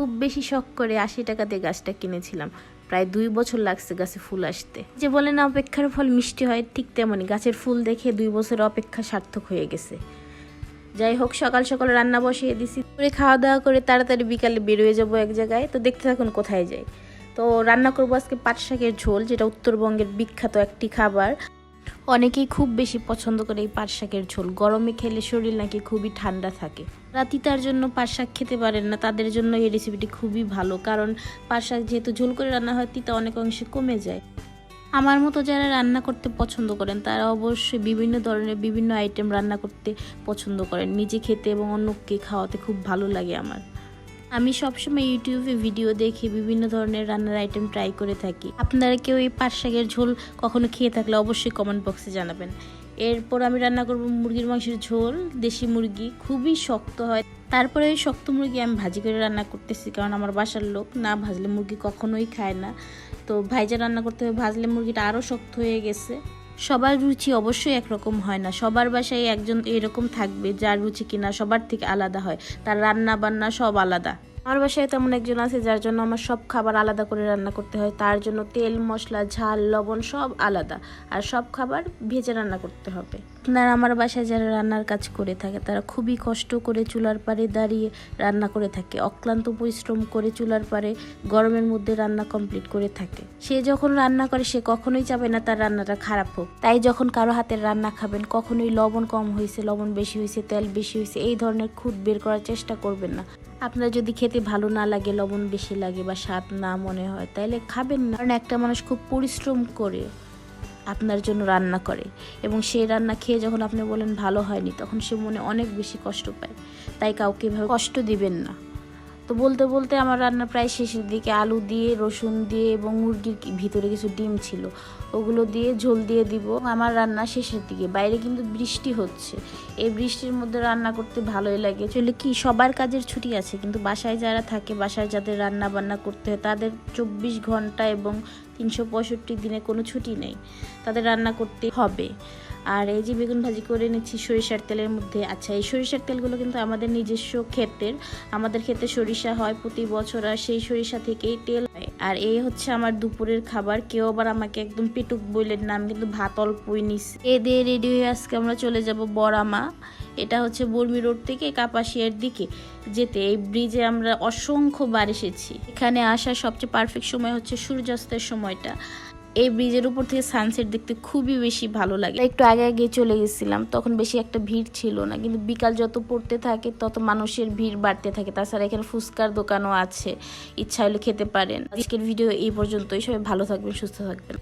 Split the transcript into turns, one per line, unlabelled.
খুব বেশি শখ করে 80 টাকাতে গাছটা কিনেছিলাম। প্রায় 2 বছর লাগছে গাছে ফুল আসতে। যে বলে না অপেক্ষার ফল মিষ্টি হয়, ঠিক তেমনই গাছের ফুল দেখে 2 বছরের অপেক্ষা সার্থক হয়ে গেছে। যাই হোক, সকাল সকাল রান্না বসিয়ে দিছি, করে খাওয়া দাওয়া করে তাড়াতাড়ি বিকালে বেরোয় যাবো এক জায়গায়। তো দেখতে থাকুন কোথায় যাই। তো রান্না করবো আজকে পাট শাকের ঝোল, যেটা উত্তরবঙ্গের বিখ্যাত একটি খাবার। অনেকেই খুব বেশি পছন্দ করে এই পাট শাকের ঝোল। গরমে খেলে শরীর নাকি খুবই ঠান্ডা থাকে। তিতার জন্য পাট শাক খেতে পারেন না, তাদের জন্য এই রেসিপিটি খুবই ভালো, কারণ পাট শাক যেহেতু ঝোল করে রান্না হয়, তিতা অনেক অংশে কমে যায়। আমার মতো যারা রান্না করতে পছন্দ করেন তারা অবশ্যই বিভিন্ন ধরনের বিভিন্ন আইটেম রান্না করতে পছন্দ করেন। নিজে খেতে এবং অন্যকে খাওয়াতে খুব ভালো লাগে আমার। আমি সবসময় ইউটিউবে ভিডিও দেখে বিভিন্ন ধরনের রান্নার আইটেম ট্রাই করে থাকি। আপনারা কেউ এই পাট শাকের ঝোল কখনো খেয়ে থাকলে অবশ্যই কমেন্ট বক্সে জানাবেন। এরপর আমি রান্না করব মুরগির মাংসের ঝোল। দেশি মুরগি খুবই শক্ত হয়, তারপরে ওই শক্ত মুরগি আমি ভাজি করে রান্না করতেছি, কারণ আমার বাসার লোক না ভাজলে মুরগি কখনোই খায় না। তো ভাইজা রান্না করতে হবে, ভাজলে মুরগিটা আরও শক্ত হয়ে গেছে। সবার রুচি অবশ্যই একরকম হয় না, সবার বাসায় একজন এরকম থাকবে যার রুচি কিনা সবার থেকে আলাদা হয়, তার রান্না বান্না সব আলাদা। আমার বাসায় তেমন একজন আছে যার জন্য আমার সব খাবার আলাদা করে রান্না করতে হয়। তার জন্য তেল, মশলা, ঝাল, লবণ সব আলাদা, আর সব খাবার ভেজে রান্না করতে হবে। আপনারা আমার বাসায় যারা রান্নার কাজ করে থাকে তারা খুবই কষ্ট করে চুলার পাড়ে দাঁড়িয়ে রান্না করে থাকে, অক্লান্ত পরিশ্রম করে চুলার পাড়ে গরমের মধ্যে রান্না কমপ্লিট করে থাকে। সে যখন রান্না করে সে কখনোই চাবে না তার রান্নাটা খারাপ হোক। তাই যখন কারো হাতের রান্না খাবেন, কখনোই লবণ কম হয়েছে, লবণ বেশি হয়েছে, তেল বেশি হয়েছে এই ধরনের খুঁত বের করার চেষ্টা করবেন না। আপনার যদি খেতে ভালো না লাগে, লবণ বেশি লাগে বা স্বাদ না মনে হয়, তাইলে খাবেন না। কারণ একটা মানুষ খুব পরিশ্রম করে আপনার জন্য রান্না করে, এবং সেই রান্না খেয়ে যখন আপনি বলেন ভালো হয়নি, তখন সে মনে অনেক বেশি কষ্ট পায়। তাই কাউকে এভাবে কষ্ট দিবেন না। তো বলতে বলতে আমার রান্না প্রায় শেষের দিকে। আলু দিয়ে, রসুন দিয়ে এবং মুরগির ভিতরে কিছু ডিম ছিল, ওগুলো দিয়ে ঝোল দিয়ে দিব। আমার রান্না শেষের দিকে। বাইরে কিন্তু বৃষ্টি হচ্ছে, এই বৃষ্টির মধ্যে রান্না করতে ভালোই লাগে। চলে কি সবার কাজের ছুটি আছে, কিন্তু বাসায় যারা থাকে, বাসায় যাদের রান্না বান্না করতে হয়, তাদের 24 ঘন্টা এবং 365 দিনে কোনো ছুটি নেই, তাদের রান্না করতে হবে। আর এই যে বেগুন ভাজি করে নিচ্ছি সরিষার তেলের মধ্যে। আচ্ছা, এই সরিষার তেলগুলো কিন্তু আমাদের নিজস্ব ক্ষেতের, আমাদের ক্ষেতে সরিষা হয় প্রতি বছর, আর সেই সরিষা থেকেই তেল হয়। আর এই হচ্ছে আমার দুপুরের খাবার। কেউ আবার আমাকে একদম পেটুক বললেন না, আমি কিন্তু ভাত অল্পই নিচ্ছি। এ দিয়ে রেডি হয়ে আজকে আমরা চলে যাব বড়ামা। এটা হচ্ছে বর্মি রোড থেকে কাপাসিয়ার দিকে যেতে এই ব্রিজে আমরা অসংখ্যবার এসেছি। এখানে আসার সবচেয়ে পারফেক্ট সময় হচ্ছে সূর্যাস্তের সময়টা। এই ব্রিজের উপর থেকে সানসেট দেখতে খুবই বেশি ভালো লাগে। একটু আগে আগে চলে গেছিলাম, তখন বেশি একটা ভিড় ছিল না, কিন্তু বিকাল যত পড়তে থাকে তত মানুষের ভিড় বাড়তে থাকে। তাছাড়া এখানে ফুচকার দোকানও আছে, ইচ্ছা হলে খেতে পারেন। আজকের ভিডিও এই পর্যন্তই। সবাই ভালো থাকবেন, সুস্থ থাকবেন।